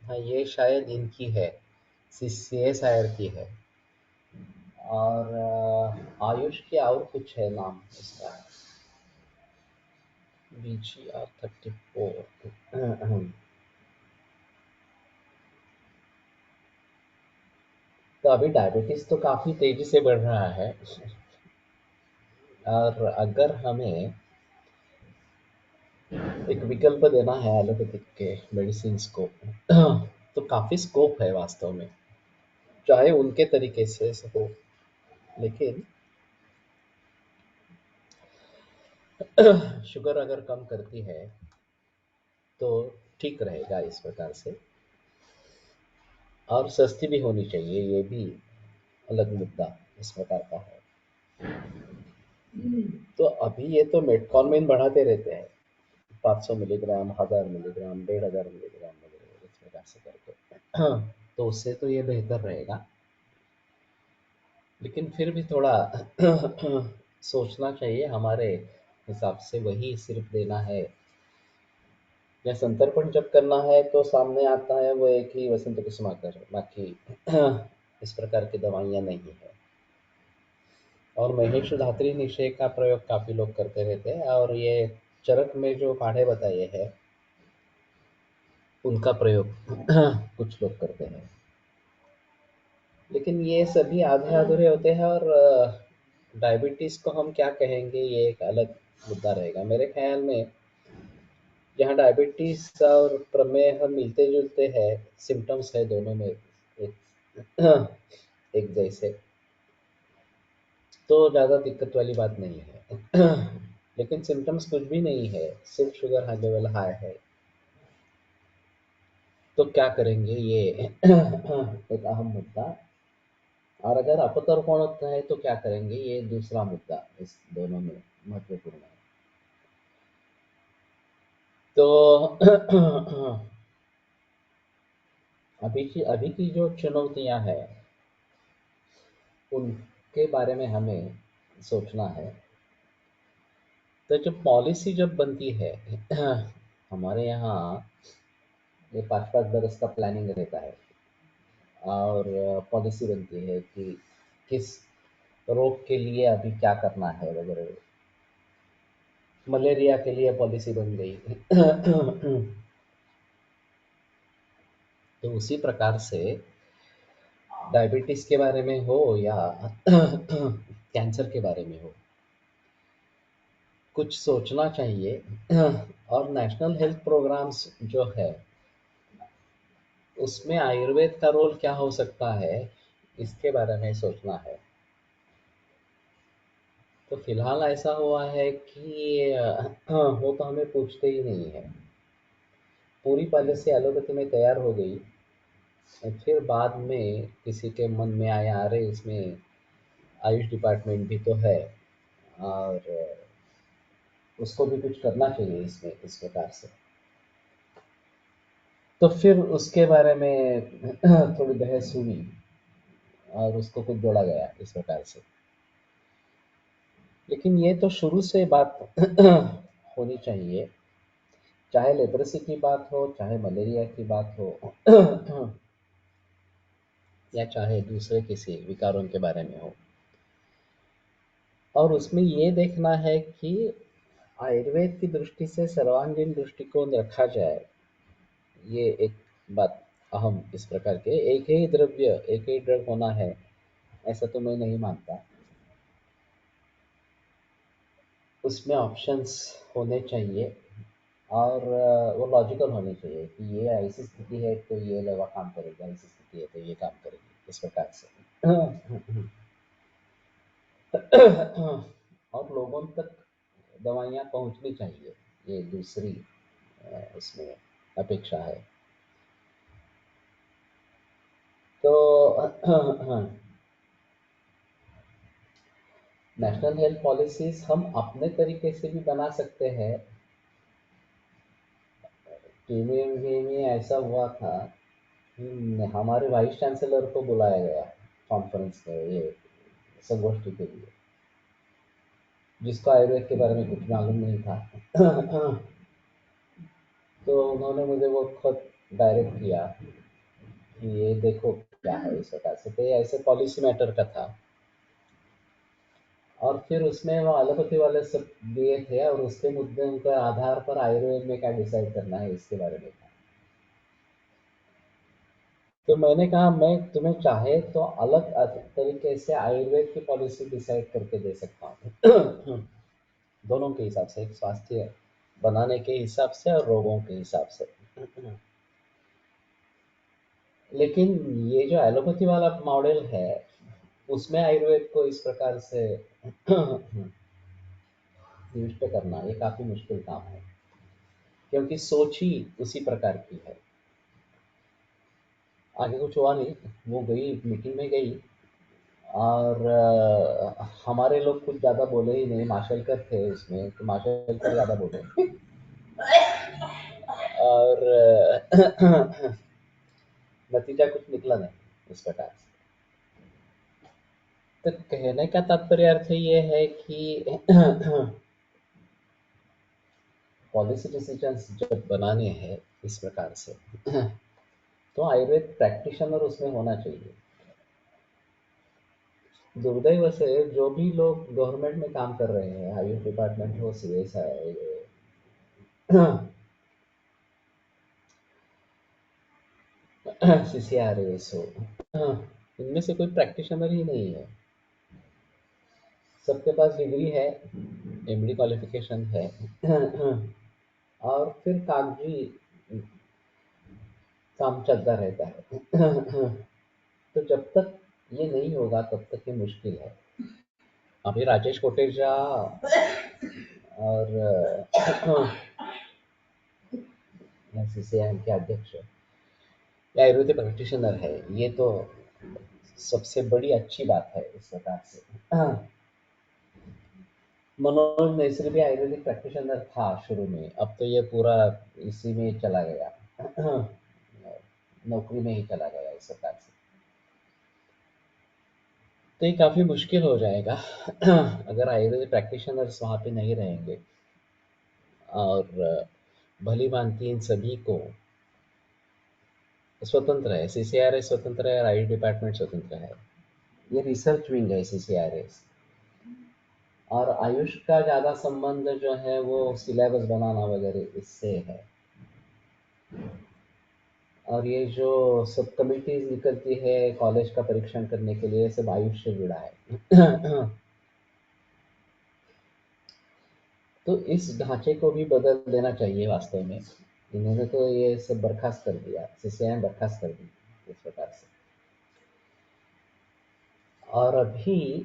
हाँ ये शायद इनकी है, CSIR की है। और आयुष के और कुछ है नाम इसका, BGR-34। तो अभी डायबिटीज तो काफी तेजी से बढ़ रहा है, और अगर हमें एक विकल्प देना है एलोपैथिक के मेडिसिन को, तो काफी स्कोप है वास्तव में, चाहे उनके तरीके से हो। लेकिन शुगर अगर कम करती है तो ठीक रहेगा इस प्रकार से, और सस्ती भी होनी चाहिए, ये भी अलग मुद्दा इस प्रकार का है। तो अभी ये तो मेटफॉर्मिन बढ़ाते रहते हैं, 500 मिलीग्राम, 1000 मिलीग्राम, 1500 मिलीग्राम वगैरह इस प्रकार से करके, तो उससे तो ये बेहतर रहेगा। लेकिन फिर भी थोड़ा सोचना चाहिए, हमारे हिसाब से वही सिर्फ देना है, या संतर्पण जब करना है तो सामने आता है वो एक ही वसंत कुसुमाकर, बाकी इस प्रकार की दवाइयाँ नहीं है। और महेश धात्री निषेक का प्रयोग काफ़ी लोग करते रहते हैं, और ये चरक में जो काढ़े बताए हैं उनका प्रयोग कुछ लोग करते हैं। लेकिन ये सभी आधे अधूरे होते हैं, और डायबिटीज़ को हम क्या कहेंगे ये एक अलग मुद्दा रहेगा मेरे ख्याल में। जहाँ डायबिटीज़ और प्रमेह मिलते जुलते हैं, सिम्टम्स है दोनों में एक एक जैसे, तो ज़्यादा दिक्कत वाली बात नहीं है। लेकिन सिम्टम्स कुछ भी नहीं है, सिर्फ शुगर हाई लेवल हाई है, तो क्या करेंगे ये एक अहम मुद्दा। और अगर अपतर्पण होता है तो क्या करेंगे, ये दूसरा मुद्दा इस दोनों में महत्वपूर्ण है। तो अभी की जो चुनौतियां हैं उनके बारे में हमें सोचना है। तो जब पॉलिसी जब बनती है, हमारे यहाँ ये 5-5 बरस का प्लानिंग रहता है, और पॉलिसी बनती है कि किस रोग के लिए अभी क्या करना है वगैरह। मलेरिया के लिए पॉलिसी बन गई। तो उसी प्रकार से डायबिटीज के बारे में हो या कैंसर के बारे में हो, कुछ सोचना चाहिए। और नेशनल हेल्थ प्रोग्राम्स जो है उसमें आयुर्वेद का रोल क्या हो सकता है, इसके बारे में सोचना है। तो फिलहाल ऐसा हुआ है कि वो तो हमें पूछते ही नहीं है, पूरी पॉलिसी एलोपैथी में तैयार हो गई, और फिर बाद में किसी के मन में आया अरे इसमें आयुष डिपार्टमेंट भी तो है, और उसको भी कुछ करना चाहिए इसमें इस प्रकार से। तो फिर उसके बारे में थोड़ी बहस हुई और उसको कुछ जोड़ा गया इस प्रकार से। लेकिन ये तो शुरू से बात होनी चाहिए, चाहे लेप्रेसी की बात हो, चाहे मलेरिया की बात हो, या चाहे दूसरे किसी विकारों के बारे में हो। और उसमें ये देखना है कि आयुर्वेद की दृष्टि से सर्वांगीण दृष्टिकोण रखा जाए, ये एक बात अहम इस प्रकार के एक ही द्रव्य एक ही ड्रग होना है ऐसा तो मैं नहीं मानता। उसमें ऑप्शंस होने चाहिए, और वो लॉजिकल होने चाहिए कि ये ऐसी स्थिति है तो ये दवा काम करेगा, ऐसी स्थिति है तो ये काम करेगी, इस प्रकार से। और लोगों तक दवाइयाँ पहुँचनी चाहिए, ये दूसरी इसमें अपेक्षा है। तो नेशनल हेल्थ पॉलिसीज़ हम अपने तरीके से भी बना सकते हैं। टीवी में ऐसा हुआ था कि हमारे वाइस चांसलर को बुलाया गया कॉन्फ्रेंस में, ये संगोष्ठी के लिए, जिसको आयुर्वेद के बारे में कुछ मालूम नहीं था। तो उन्होंने मुझे वो खुद डायरेक्ट किया कि ये देखो क्या है इस प्रकार से, तो ये ऐसे पॉलिसी मैटर का था। और फिर उसमें वो एलोपैथी वाले सब दिए थे और उसके मुद्दे के आधार पर आयुर्वेद में क्या डिसाइड करना है इसके बारे में था। तो मैंने कहा मैं तुम्हें चाहे तो अलग तरीके से आयुर्वेद की पॉलिसी डिसाइड करके दे सकता हूँ। दोनों के हिसाब से, एक स्वास्थ्य बनाने के हिसाब से और रोगों के हिसाब से। लेकिन ये जो एलोपैथी वाला मॉडल है उसमें आयुर्वेद को इस प्रकार से निविष्ट करना ये काफी मुश्किल काम है, क्योंकि सोच ही उसी प्रकार की है। आगे कुछ हुआ नहीं, वो गई मीटिंग में गई और हमारे लोग कुछ ज़्यादा बोले ही नहीं, माशेलकर थे उसमें, तो माशेलकर ज़्यादा बोले। और नतीजा कुछ निकला नहीं इस प्रकार से। तो कहने का तात्पर्य अर्थ ये है कि पॉलिसी डिसीजंस जब बनाने हैं इस प्रकार से, तो आयुर्वेद प्रैक्टिशनर उसमें होना चाहिए। दुर्दैव से जो भी लोग गवर्नमेंट में काम कर रहे हैं, आयुष डिपार्टमेंट हो, सीएस सीसीआरएस हो, इनमें से कोई प्रैक्टिशनर ही नहीं है। सबके पास डिग्री है, एमडी क्वालिफिकेशन है, और फिर कागजी काम चलता रहता है। तो जब तक ये नहीं होगा तब तक ये मुश्किल है। अभी राजेश कोटेचा और सीसीआई के अध्यक्ष या आयुर्वेदिक प्रैक्टिशनर है, ये तो सबसे बड़ी अच्छी बात है इस प्रकार से। मनोज मिश्र भी आयुर्वेदिक प्रैक्टिशनर था शुरू में, अब तो ये पूरा इसी में चला गया, नौकरी में ही चला गया इस प्रकार से। तो ये काफ़ी मुश्किल हो जाएगा अगर आयुर्वेदिक प्रैक्टिशनर्स वहाँ पे नहीं रहेंगे। और भली भांति इन सभी को स्वतंत्र है, सीसीआरएस स्वतंत्र है और आयुष डिपार्टमेंट स्वतंत्र है। ये रिसर्च विंग है सीसीआरएस, और आयुष का ज़्यादा संबंध जो है वो सिलेबस बनाना वगैरह इससे है। और ये जो सब कमिटीज निकलती है कॉलेज का परीक्षण करने के लिए, सब आयुष से जुड़ा है। तो इस ढांचे को भी बदल देना चाहिए वास्तव में। इन्होंने तो ये सब बर्खास्त कर दिया, सीसीआई बर्खास्त कर दी इस प्रकार से। और अभी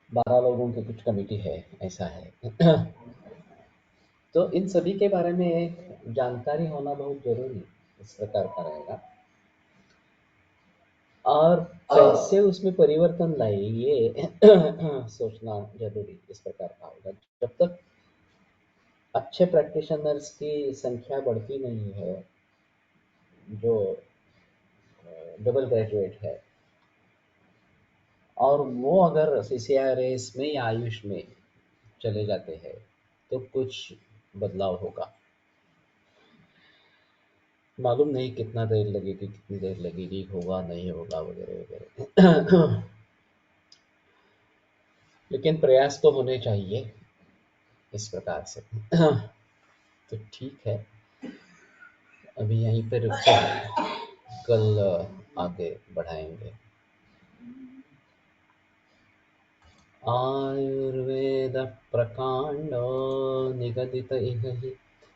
12 लोगों की कुछ कमेटी है, ऐसा है। तो इन सभी के बारे में जानकारी होना बहुत जरूरी इस प्रकार का रहेगा, और कैसे उसमें परिवर्तन लाए ये सोचना जरूरी इस प्रकार का होगा। जब तक अच्छे प्रैक्टिशनर्स की संख्या बढ़ती नहीं है, जो डबल ग्रेजुएट है, और वो अगर सीसीआरएस में या आयुष में चले जाते हैं तो कुछ बदलाव होगा। मालूम नहीं कितना देर लगेगी, कितनी देर लगेगी, होगा नहीं होगा वगैरह वगैरह। लेकिन प्रयास तो होने चाहिए इस प्रकार से। तो ठीक है, अभी यहीं पे रुकते हैं, कल आगे बढ़ाएंगे। आयुर्वेद प्रकांडो निगदित इह हि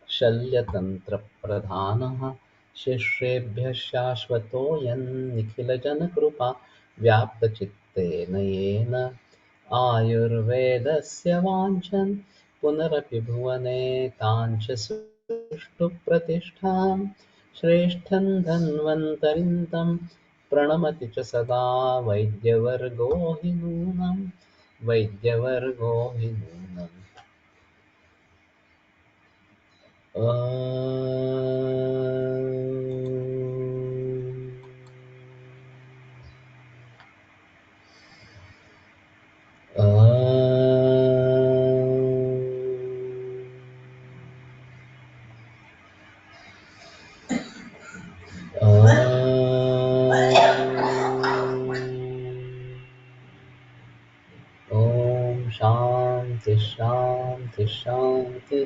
शल्यतंत्र प्रधानः शिष्येभ्यः शाश्वतोऽयं निखिलजनकृपा व्याप्तचित्तेन येन आयुर्वेदस्य वाञ्छन् पुनरपि भुवने काञ्च सुष्ठुप्रतिष्ठां श्रेष्ठं धन्वन्तरिं तं प्रणमति च सदा वैद्यवर्गो हि नूनं वैद्यवर्गो हि नूनम् ओम शांति शांति शांती.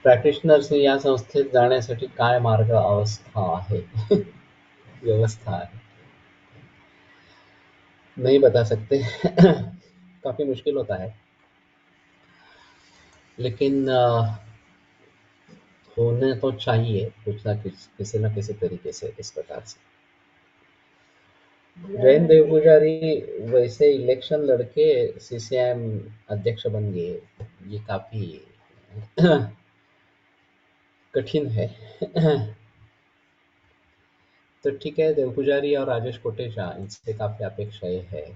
प्रॅक्टिशनर्सनी या संस्थेत जाण्यासाठी काय मार्ग अवस्था आहे व्यवस्था है नहीं बता सकते काफी मुश्किल होता है लेकिन होने तो चाहिए कुछ ना कुछ किसी न किसी तरीके से इस प्रकार से. जैन देव पुजारी वैसे इलेक्शन लड़के सीसीएम अध्यक्ष बन गए, ये काफी कठिन है. तो ठीक है, देव पुजारी और राजेश कोटेचा इनसे काफी अपेक्षाएं है.